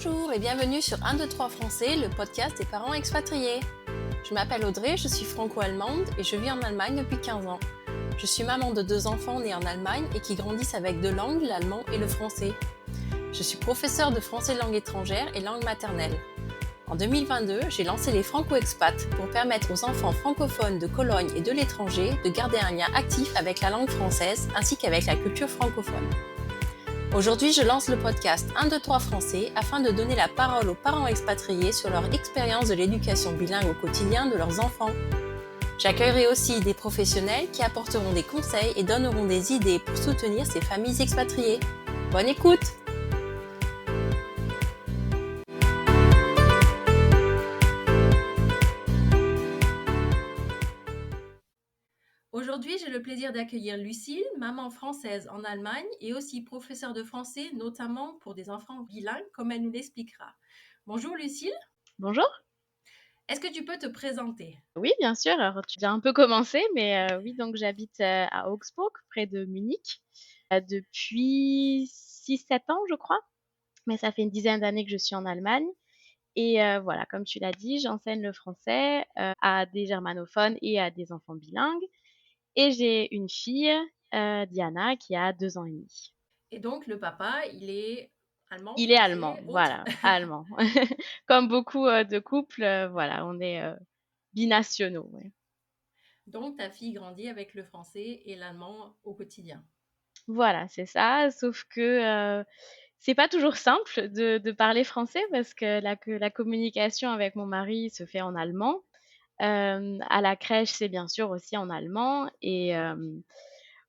Bonjour et bienvenue sur 1, 2, 3 Français, le podcast des parents expatriés. Je m'appelle Audrey, je suis franco-allemande et je vis en Allemagne depuis 15 ans. Je suis maman de 2 enfants nés en Allemagne et qui grandissent avec 2 langues, l'allemand et le français. Je suis professeure de français langue étrangère et langue maternelle. En 2022, j'ai lancé les Franco-Expats pour permettre aux enfants francophones de Cologne et de l'étranger de garder un lien actif avec la langue française ainsi qu'avec la culture francophone. Aujourd'hui, je lance le podcast 1, 2, 3 Français afin de donner la parole aux parents expatriés sur leur expérience de l'éducation bilingue au quotidien de leurs enfants. J'accueillerai aussi des professionnels qui apporteront des conseils et donneront des idées pour soutenir ces familles expatriées. Bonne écoute! Aujourd'hui, j'ai le plaisir d'accueillir Lucille, maman française en Allemagne et aussi professeure de français, notamment pour des enfants bilingues, comme elle nous l'expliquera. Bonjour Lucille. Bonjour. Est-ce que tu peux te présenter? Oui, bien sûr. Alors, tu as un peu commencé, mais oui, donc j'habite à Augsburg, près de Munich, depuis 6-7 ans, je crois. Mais ça fait une dizaine d'années que je suis en Allemagne. Et voilà, comme tu l'as dit, j'enseigne le français à des germanophones et à des enfants bilingues. Et j'ai une fille, Diana, qui a 2 ans et demi. Et donc, le papa, il est allemand, Il est allemand, français, autre. voilà, allemand. Comme beaucoup de couples, voilà, on est binationaux. Ouais. Donc, ta fille grandit avec le français et l'allemand au quotidien. Voilà, c'est ça. Sauf que c'est pas toujours simple de parler français parce que la communication avec mon mari se fait en allemand. À la crèche, c'est bien sûr aussi en allemand. Et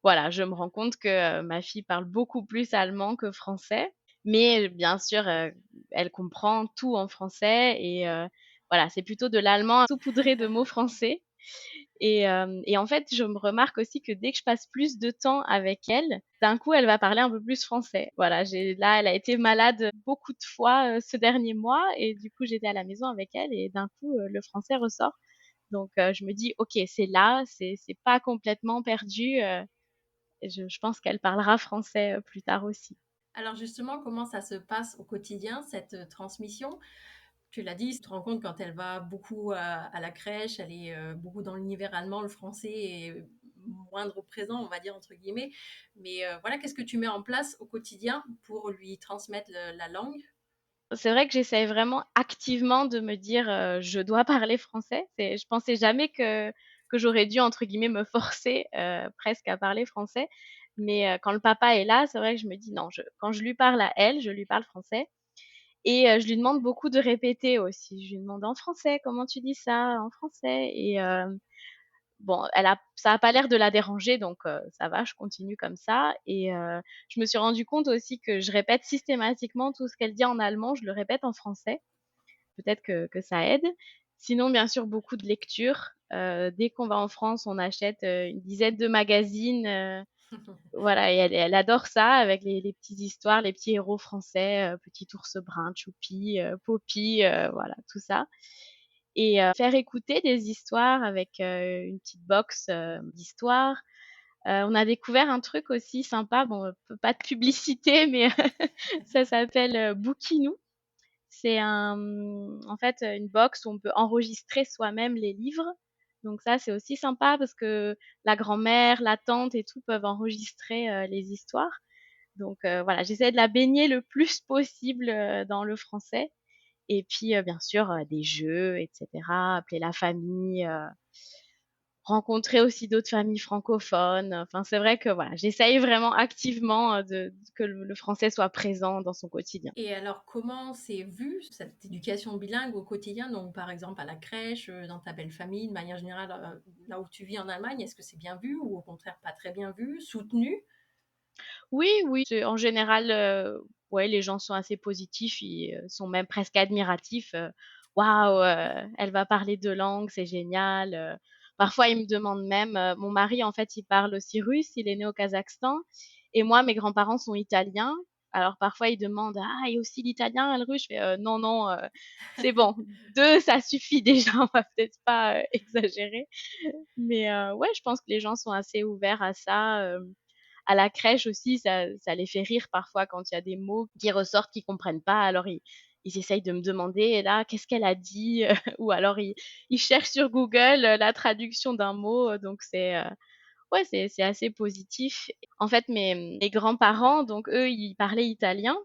voilà, je me rends compte que ma fille parle beaucoup plus allemand que français. Mais bien sûr, elle comprend tout en français. Et voilà, c'est plutôt de l'allemand saupoudré de mots français. Et en fait, je me remarque aussi que dès que je passe plus de temps avec elle, d'un coup, elle va parler un peu plus français. Voilà, là, elle a été malade beaucoup de fois ce dernier mois et du coup, j'étais à la maison avec elle et d'un coup, le français ressort. Donc, je me dis, ok, c'est là, c'est pas complètement perdu. Je pense qu'elle parlera français plus tard aussi. Alors justement, comment ça se passe au quotidien, cette transmission? Tu l'as dit, tu te rends compte quand elle va beaucoup à la crèche, elle est beaucoup dans l'univers allemand, le français est moindre présent, on va dire entre guillemets. Mais voilà, qu'est-ce que tu mets en place au quotidien pour lui transmettre la langue? C'est vrai que j'essaye vraiment activement de me dire, je dois parler français. Je pensais jamais que j'aurais dû entre guillemets «me forcer» presque à parler français. Mais quand le papa est là, c'est vrai que je me dis: «Non, quand je lui parle à elle, je lui parle français» et je lui demande beaucoup de répéter aussi. Je lui demande: «En français, comment tu dis ça? En français?» et bon, ça a pas l'air de la déranger, donc ça va, je continue comme ça. Et je me suis rendu compte aussi que je répète systématiquement tout ce qu'elle dit en allemand, je le répète en français. Peut-être que ça aide. Sinon, bien sûr, beaucoup de lectures. Dès qu'on va en France, on achète une dizaine de magazines. Voilà, et elle adore ça avec les petites histoires, les petits héros français, Petit ours brun, Choupi, Poppy, voilà, tout ça. Et faire écouter des histoires avec une petite box d'histoires. On a découvert un truc aussi sympa, bon, pas de publicité, mais ça s'appelle Bookinou. C'est en fait une box où on peut enregistrer soi-même les livres. Donc ça, c'est aussi sympa parce que la grand-mère, la tante et tout peuvent enregistrer les histoires. Donc voilà, j'essaie de la baigner le plus possible dans le français. Et puis, bien sûr, des jeux, et cetera, appeler la famille, rencontrer aussi d'autres familles francophones. Enfin, c'est vrai que voilà, j'essaye vraiment activement que le français soit présent dans son quotidien. Et alors, comment c'est vu, cette éducation bilingue au quotidien? Donc, par exemple, à la crèche, dans ta belle famille, de manière générale, là où tu vis en Allemagne, est-ce que c'est bien vu ou au contraire pas très bien vu, soutenu? Oui, oui, en général, ouais, les gens sont assez positifs, ils sont même presque admiratifs. Waouh, elle va parler 2 langues, c'est génial. Parfois, ils me demandent même, mon mari, en fait, il parle aussi russe, il est né au Kazakhstan, et moi, mes grands-parents sont italiens. Alors parfois, ils demandent, ah, et aussi l'italien et le russe. Je fais, non, non, c'est bon, 2, ça suffit déjà, on va peut-être pas exagérer. Mais ouais, je pense que les gens sont assez ouverts à ça. À la crèche aussi, ça les fait rire parfois quand il y a des mots qui ressortent qu'ils comprennent pas. Alors ils essayent de me demander là, qu'est-ce qu'elle a dit? Ou alors ils cherchent sur Google, la traduction d'un mot, donc ouais, c'est assez positif. En fait, mes grands-parents, donc eux, ils parlaient italien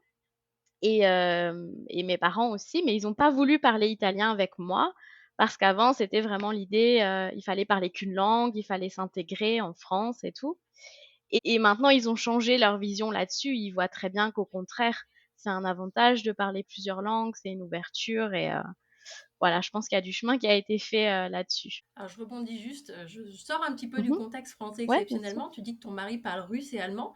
et mes parents aussi, mais ils ont pas voulu parler italien avec moi parce qu'avant, c'était vraiment l'idée, il fallait parler qu'une langue, il fallait s'intégrer en France et tout. Et maintenant, ils ont changé leur vision là-dessus. Ils voient très bien qu'au contraire, c'est un avantage de parler plusieurs langues, c'est une ouverture et voilà, je pense qu'il y a du chemin qui a été fait, là-dessus. Alors, je rebondis juste, je sors un petit peu du Mmh. contexte français Ouais, bien sûr. exceptionnellement. Tu dis que ton mari parle russe et allemand.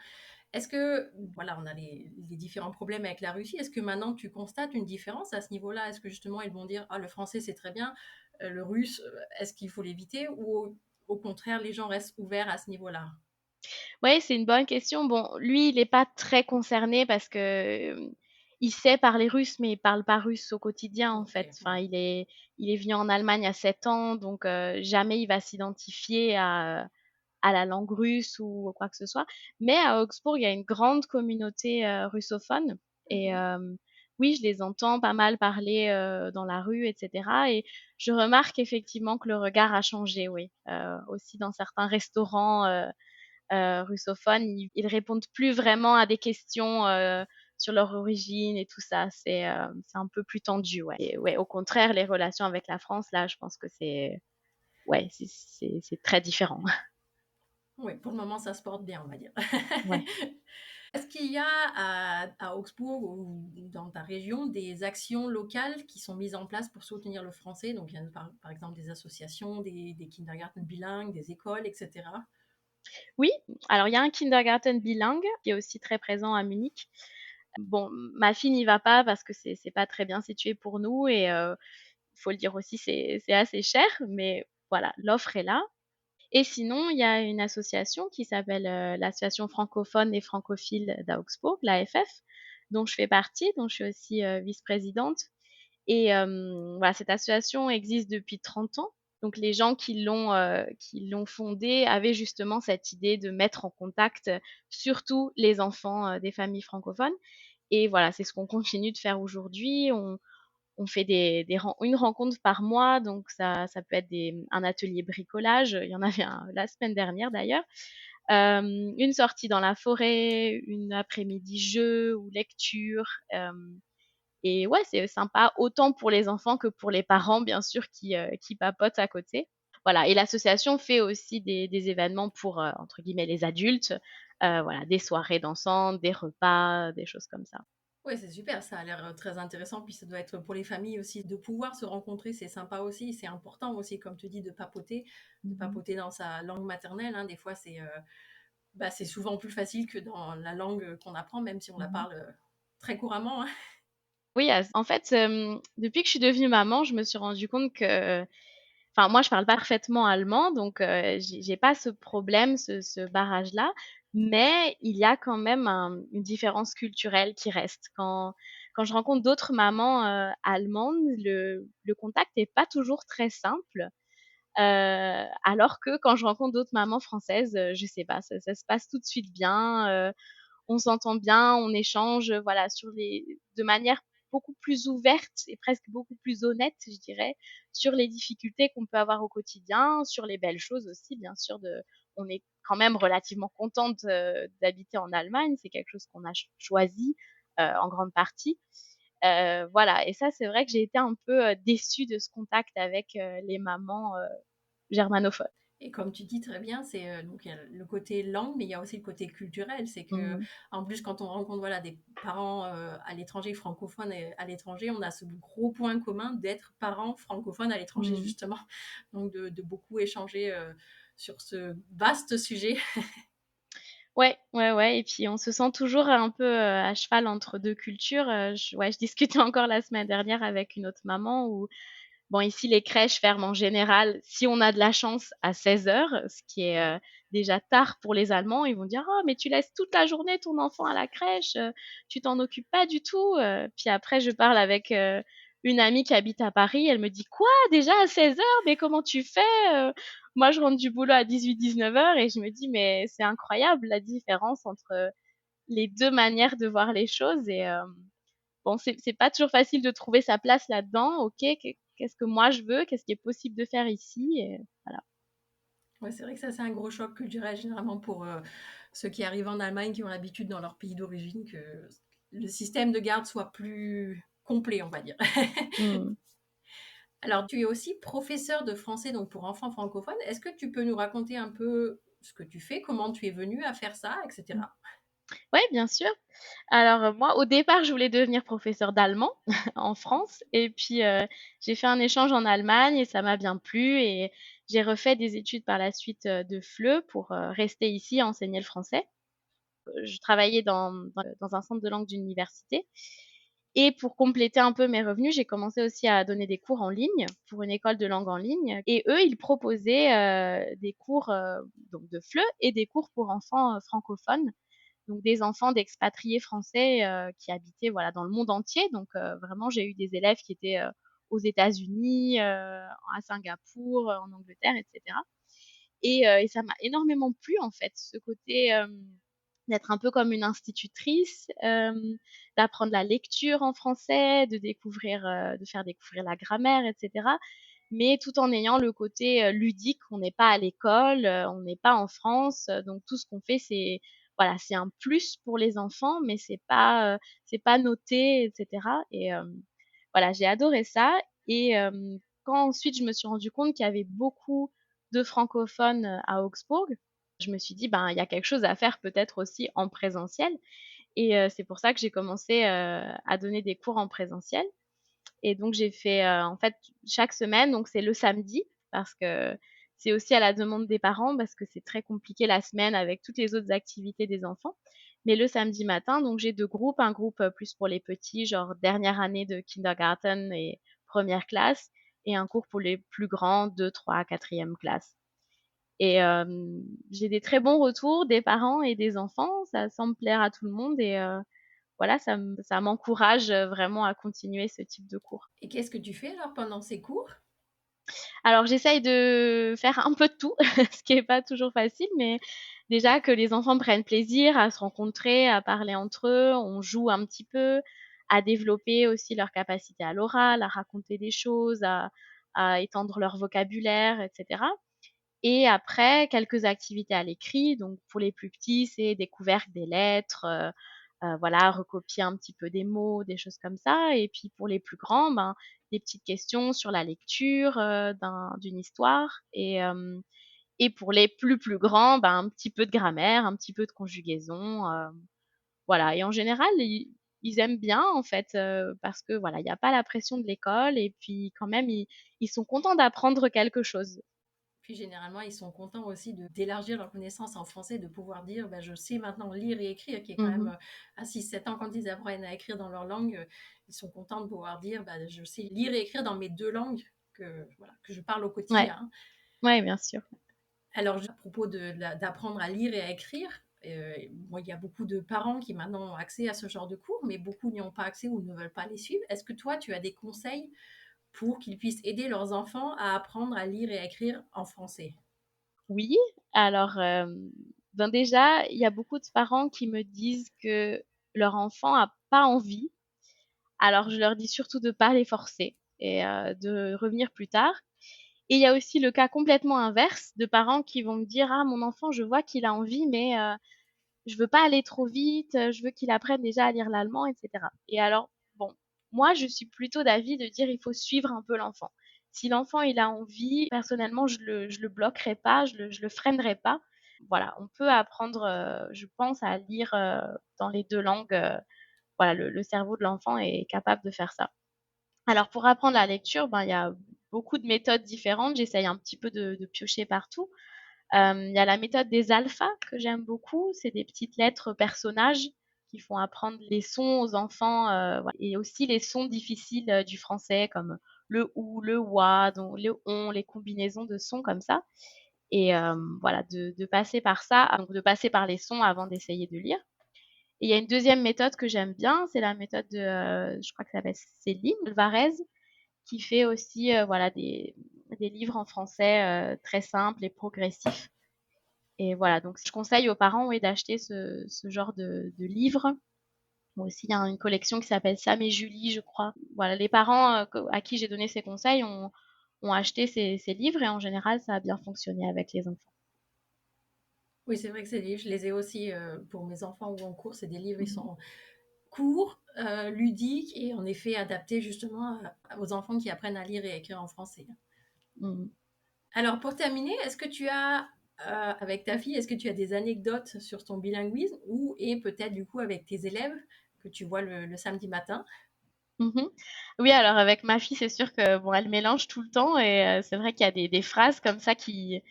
Est-ce que, voilà, on a les différents problèmes avec la Russie. Est-ce que maintenant tu constates une différence à ce niveau-là? Est-ce que justement ils vont dire, ah, le français c'est très bien, le russe, est-ce qu'il faut l'éviter? Ou au contraire, les gens restent ouverts à ce niveau-là? Ouais, c'est une bonne question. Bon, lui, il est pas très concerné parce que, il sait parler russe, mais il parle pas russe au quotidien, en Ok, fait. Enfin, ouais. il est venu en Allemagne à 7 ans, donc jamais il va s'identifier à la langue russe ou quoi que ce soit. Mais à Augsbourg, il y a une grande communauté russophone et Mhm. oui, je les entends pas mal parler dans la rue, etc. Et je remarque effectivement que le regard a changé, oui. Aussi dans certains restaurants russophones, ils répondent plus vraiment à des questions sur leur origine et tout ça. C'est un peu plus tendu, ouais. Et ouais, au contraire, les relations avec la France, là, je pense que ouais, c'est très différent. Oui, pour le moment, ça se porte bien, on va dire. Ouais. Est-ce qu'il y a à Augsbourg ou dans ta région des actions locales qui sont mises en place pour soutenir le français? Donc, il y a par exemple des associations, des kindergarten bilingues, des écoles, etc. Oui, alors il y a un kindergarten bilingue qui est aussi très présent à Munich. Bon, ma fille n'y va pas parce que c'est pas très bien situé pour nous et il faut le dire aussi, c'est assez cher, mais voilà, l'offre est là. Et sinon, il y a une association qui s'appelle l'Association francophone et francophile d'Augsbourg, l'AFF, dont je fais partie, dont je suis aussi vice-présidente. Et voilà, cette association existe depuis 30 ans. Donc les gens qui l'ont fondée avaient justement cette idée de mettre en contact surtout les enfants des familles francophones. Et voilà, c'est ce qu'on continue de faire aujourd'hui. On fait une rencontre par mois, donc ça peut être un atelier bricolage. Il y en avait un la semaine dernière d'ailleurs. Une sortie dans la forêt, une après-midi jeu ou lecture. Et ouais, c'est sympa autant pour les enfants que pour les parents, bien sûr, qui papotent à côté. Voilà. Et l'association fait aussi des événements pour entre guillemets les adultes. Voilà, des soirées dansantes, des repas, des choses comme ça. Oui, c'est super, ça a l'air très intéressant. Puis ça doit être pour les familles aussi de pouvoir se rencontrer, c'est sympa aussi. C'est important aussi, comme tu dis, de Mhm. papoter dans sa langue maternelle, hein. Des fois, bah, c'est souvent plus facile que dans la langue qu'on apprend, même si on la Mhm. parle très couramment, hein. Oui, en fait, depuis que je suis devenue maman, je me suis rendu compte que, enfin, moi, je parle parfaitement allemand, donc j'ai pas ce problème, ce barrage-là, mais il y a quand même une différence culturelle qui reste. Quand je rencontre d'autres mamans allemandes, le contact est pas toujours très simple, alors que quand je rencontre d'autres mamans françaises, je sais pas, ça se passe tout de suite bien. On s'entend bien, on échange, voilà, de manière beaucoup plus ouverte et presque beaucoup plus honnête, je dirais, sur les difficultés qu'on peut avoir au quotidien, sur les belles choses aussi, bien sûr. On est quand même relativement contente d'habiter en Allemagne, c'est quelque chose qu'on a choisi en grande partie. Voilà, et ça, c'est vrai que j'ai été un peu déçue de ce contact avec les mamans germanophones. Et comme tu dis très bien, donc il y a le côté langue, mais il y a aussi le côté culturel. C'est que Mhm. en plus, quand on rencontre voilà des parents à l'étranger, francophones à l'étranger, on a ce gros point commun d'être parents francophones à l'étranger Mhm. justement. Donc de beaucoup échanger sur ce vaste sujet. Ouais, ouais, ouais, et puis on se sent toujours un peu à cheval entre deux cultures. Ouais, je discutais encore la semaine dernière avec une autre maman où, bon, ici les crèches ferment en général, si on a de la chance, à 16 heures, ce qui est déjà tard pour les Allemands. Ils vont dire, oh, mais tu laisses toute la journée ton enfant à la crèche, tu t'en occupes pas du tout. Puis après, je parle avec une amie qui habite à Paris. Elle me dit, quoi, déjà à 16 heures? Mais comment tu fais? Moi, je rentre du boulot à 18-19 heures et je me dis, mais c'est incroyable la différence entre les deux manières de voir les choses. bon, c'est pas toujours facile de trouver sa place là-dedans. OK, qu'est-ce que moi je veux? Qu'est-ce qui est possible de faire ici? Et voilà. Ouais, c'est vrai que ça, c'est un gros choc culturel généralement pour ceux qui arrivent en Allemagne, qui ont l'habitude dans leur pays d'origine que le système de garde soit plus complet, on va dire. Mmh. Alors, tu es aussi professeur de français donc pour enfants francophones. Est-ce que tu peux nous raconter un peu ce que tu fais, comment tu es venu à faire ça, Mmh. etc. Ouais, bien sûr. Alors, moi, au départ, je voulais devenir professeure d'allemand en France et puis, j'ai fait un échange en Allemagne et ça m'a bien plu et j'ai refait des études par la suite, de FLE pour, rester ici et enseigner le français. Je travaillais dans un centre de langue d'université et pour compléter un peu mes revenus, j'ai commencé aussi à donner des cours en ligne pour une école de langue en ligne et eux, ils proposaient, des cours, donc de FLE et des cours pour enfants, francophones, donc des enfants d'expatriés français, qui habitaient, voilà, dans le monde entier. Donc vraiment, j'ai eu des élèves qui étaient, aux États-Unis, à Singapour, en Angleterre et cetera et ça m'a énormément plu, en fait, ce côté, d'être un peu comme une institutrice, d'apprendre la lecture en français, de faire découvrir la grammaire et cetera, mais tout en ayant le côté, ludique. On n'est pas à l'école, on n'est pas en France, donc tout ce qu'on fait, c'est voilà, c'est un plus pour les enfants, mais c'est pas noté et cetera et voilà, j'ai adoré ça et quand ensuite je me suis rendu compte qu'il y avait beaucoup de francophones, à Augsbourg, je me suis dit: «Ben, il y a quelque chose à faire peut-être aussi en présentiel» et c'est pour ça que j'ai commencé, à donner des cours en présentiel et donc j'ai fait, en fait, chaque semaine, donc c'est le samedi parce que c'est aussi à la demande des parents parce que c'est très compliqué la semaine avec toutes les autres activités des enfants. Mais le samedi matin, donc j'ai 2 groupes, un groupe, plus pour les petits, genre dernière année de kindergarten et première classe et un cours pour les plus grands, 2, 3, quatrième classe. Et j'ai des très bons retours des parents et des enfants, ça semble plaire à tout le monde et voilà, ça m'encourage, vraiment à continuer ce type de cours. Et qu'est-ce que tu fais alors pendant ces cours? Alors j'essaye de faire un peu de tout, ce qui est pas toujours facile, mais déjà que les enfants prennent plaisir à se rencontrer, à parler entre eux, on joue un petit peu, à développer aussi leur capacité à l'oral, à raconter des choses, à étendre leur vocabulaire et cetera. Et après, quelques activités à l'écrit. Donc, pour les plus petits, c'est découverte des lettres, voilà, recopier un petit peu des mots, des choses comme ça. Et puis, pour les plus grands, ben, des petites questions sur la lecture d'une histoire. Et pour les plus grands, ben, un petit peu de grammaire, un petit peu de conjugaison. Voilà. Et en général, ils aiment bien, en fait, parce que voilà, il n'y a pas la pression de l'école. Et puis, quand même, ils sont contents d'apprendre quelque chose. Puis généralement, ils sont contents aussi d'élargir leur connaissance en français, de pouvoir dire bah, je sais maintenant lire et écrire, qui est quand même Mhm. à 6-7 ans, quand ils apprennent à écrire dans leur langue, ils sont contents de pouvoir dire bah, je sais lire et écrire dans mes deux langues voilà, que je parle au Ouais, quotidien. Hein. ouais, bien sûr. Alors, à propos d'apprendre à lire et à écrire, bon, il y a beaucoup de parents qui maintenant ont accès à ce genre de cours, mais beaucoup n'y ont pas accès ou ne veulent pas les suivre. Est-ce que toi, tu as des conseils pour qu'ils puissent aider leurs enfants à apprendre à lire et à écrire en français? Oui, alors, ben, déjà, il y a beaucoup de parents qui me disent que leur enfant a pas envie. Alors je leur dis surtout de pas les forcer et de revenir plus tard. Et il y a aussi le cas complètement inverse de parents qui vont me dire: «Ah, mon enfant, je vois qu'il a envie, mais je veux pas aller trop vite, je veux qu'il apprenne déjà à lire l'allemand» et cetera. Et alors, bon, moi, je suis plutôt d'avis de dire: «Il faut suivre un peu l'enfant». Si l'enfant, il a envie, personnellement, je le bloquerai pas, je le freinerai pas. Voilà, on peut apprendre, je pense, à lire, dans les 2 langues, voilà, le cerveau de l'enfant est capable de faire ça. Alors pour apprendre la lecture, ben, il y a beaucoup de méthodes différentes, j'essaye un petit peu de piocher partout. Il y a la méthode des alphas que j'aime beaucoup, c'est des petites lettres personnages qui font apprendre les sons aux enfants, voilà et aussi les sons difficiles, du français comme le ou, le ouah, donc le on, les combinaisons de sons comme ça et voilà de passer par ça, donc de passer par les sons avant d'essayer de lire. Et il y a une deuxième méthode que j'aime bien, c'est la méthode de, je crois que ça s'appelle Céline Alvarez, qui fait aussi voilà des livres en français très simples et progressifs. Et voilà, donc je conseille aux parents oui, d'acheter ce genre de livres Aussi, il y a une collection qui s'appelle Sam et Julie, je crois. Voilà, les parents à qui j'ai donné ces conseils ont acheté ces livres et en général, ça a bien fonctionné avec les enfants. Oui, c'est vrai que ces livres, je les ai aussi pour mes enfants ou en cours. C'est des livres, ils Mhm. sont courts, ludiques et en effet adaptés justement aux enfants qui apprennent à lire et à écrire en français. Mhm. Alors pour terminer, est-ce que tu as, avec ta fille, est-ce que tu as des anecdotes sur ton bilinguisme ou et peut-être du coup avec tes élèves que tu vois le samedi matin? Mhm. Oui, alors avec ma fille, c'est sûr que bon, elle mélange tout le temps et c'est vrai qu'il y a des phrases comme ça qui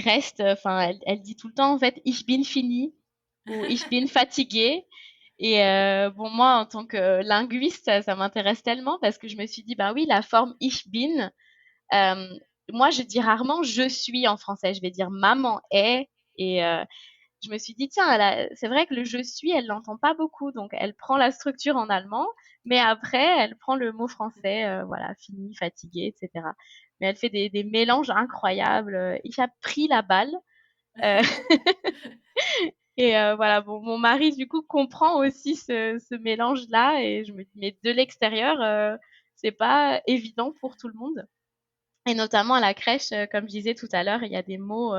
restent. Enfin, elle dit tout le temps en fait, ich bin fini ou ich bin fatiguée. Et bon, moi, en tant que linguiste, ça m'intéresse tellement parce que je me suis dit, bah oui, la forme ich bin, euh, moi, je dis rarement je suis en français. Je vais dire maman est. Et je me suis dit, tiens, c'est vrai que le je suis, elle l'entend pas beaucoup. Donc, elle prend la structure en allemand, mais après, elle prend le mot français, voilà, fini, fatigué, etc. Mais elle fait des mélanges incroyables. Il a pris la balle. Euh, et voilà, bon, mon mari, du coup, comprend aussi ce mélange-là. Et je me dis, mais de l'extérieur, c'est pas évident pour tout le monde. Et notamment à la crèche, comme je disais tout à l'heure, il y a des mots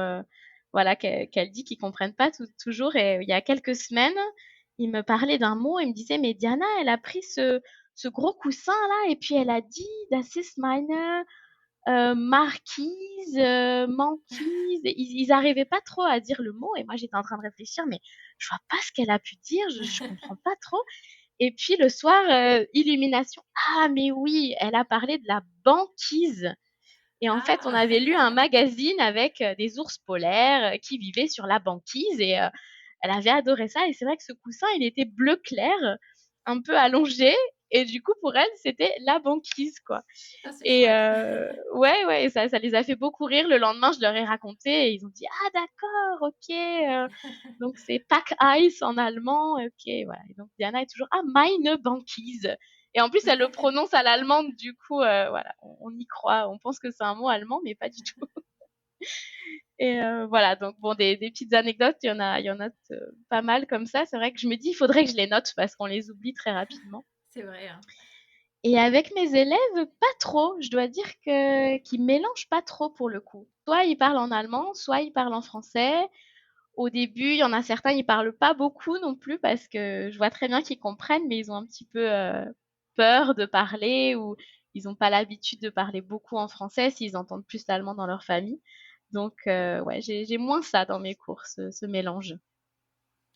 voilà, qu'elle dit qu'ils comprennent pas toujours. Et il y a quelques semaines, il me parlait d'un mot et il me disait, mais Diana, elle a pris ce gros coussin là et puis elle a dit, das ist meine marquise, manquise. Ils arrivaient pas trop à dire le mot et moi j'étais en train de réfléchir, mais je vois pas ce qu'elle a pu dire, je comprends pas trop. Et puis le soir, illumination. Ah mais oui, elle a parlé de la banquise. Et en fait, on Ah! avait lu un magazine avec des ours polaires qui vivaient sur la banquise et elle avait adoré ça. Et c'est vrai que ce coussin, il était bleu clair, un peu allongé. Et du coup, pour elle, c'était la banquise, quoi. Ah, c'est Et chouette. ouais, ouais, ça les a fait beaucoup rire. Le lendemain, je leur ai raconté et ils ont dit, ah d'accord, ok. Donc c'est Pack Ice en allemand, ok, voilà. Et donc Diana est toujours, ah, meine Banquise. Et en plus, elle le prononce à l'allemande, du coup, voilà, on y croit, on pense que c'est un mot allemand, mais pas du tout. Et voilà, donc bon, des petites anecdotes, il y en a pas mal comme ça. C'est vrai que je me dis, il faudrait que je les note parce qu'on les oublie très rapidement. C'est vrai, hein. Et avec mes élèves, pas trop. Je dois dire que qu'ils mélangent pas trop pour le coup. Soit ils parlent en allemand, soit ils parlent en français. Au début, il y en a certains, ils parlent pas beaucoup non plus parce que je vois très bien qu'ils comprennent, mais ils ont un petit peu peur de parler ou ils n'ont pas l'habitude de parler beaucoup en français s'ils entendent plus l'allemand dans leur famille. Donc, ouais, j'ai moins ça dans mes cours, ce mélange.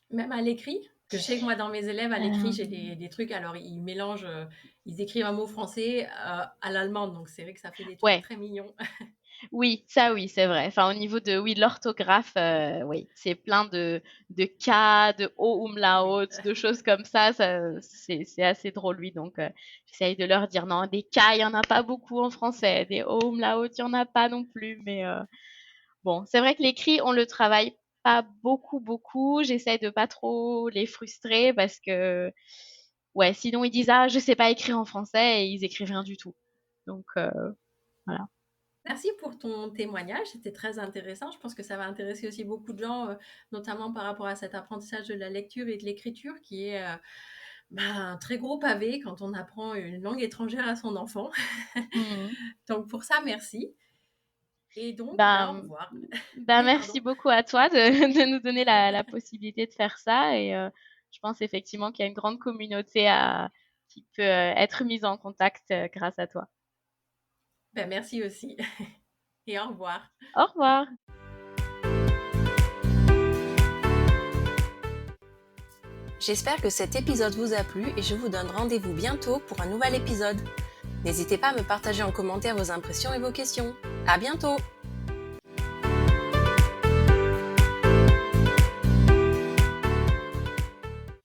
Même à l'écrit? Parce que je sais que moi, dans mes élèves, à l'écrit, Euh, j'ai des trucs. Alors, ils mélangent, ils écrivent un mot français à l'allemande. Donc, c'est vrai que ça fait des trucs ouais, très mignons. oui, ça oui, c'est vrai. Enfin, au niveau de oui, de l'orthographe, oui, c'est plein de K, de O Oui. umlaut, de choses comme ça c'est assez drôle, oui. Donc, j'essaye de leur dire non, des K, il y en a pas beaucoup en français, des O umlaut, il y en a pas non plus. Mais bon, c'est vrai que l'écrit, on le travaille pas beaucoup, beaucoup. J'essaye de pas trop les frustrer parce que ouais, sinon ils disent ah, je sais pas écrire en français et ils écrivent rien du tout. Donc voilà. Merci pour ton témoignage, c'était très intéressant. Je pense que ça va intéresser aussi beaucoup de gens, notamment par rapport à cet apprentissage de la lecture et de l'écriture qui est un très gros pavé quand on apprend une langue étrangère à son enfant. Mhm. Donc pour ça, merci. Et donc, au Ben, revoir. ben Oui, merci pardon. beaucoup à toi de, de nous donner la possibilité de faire ça. Et je pense effectivement qu'il y a une grande communauté qui peut être mise en contact grâce à toi. Ben, merci aussi. Et au revoir. Au revoir. J'espère que cet épisode vous a plu et je vous donne rendez-vous bientôt pour un nouvel épisode. N'hésitez pas à me partager en commentaire vos impressions et vos questions. À bientôt!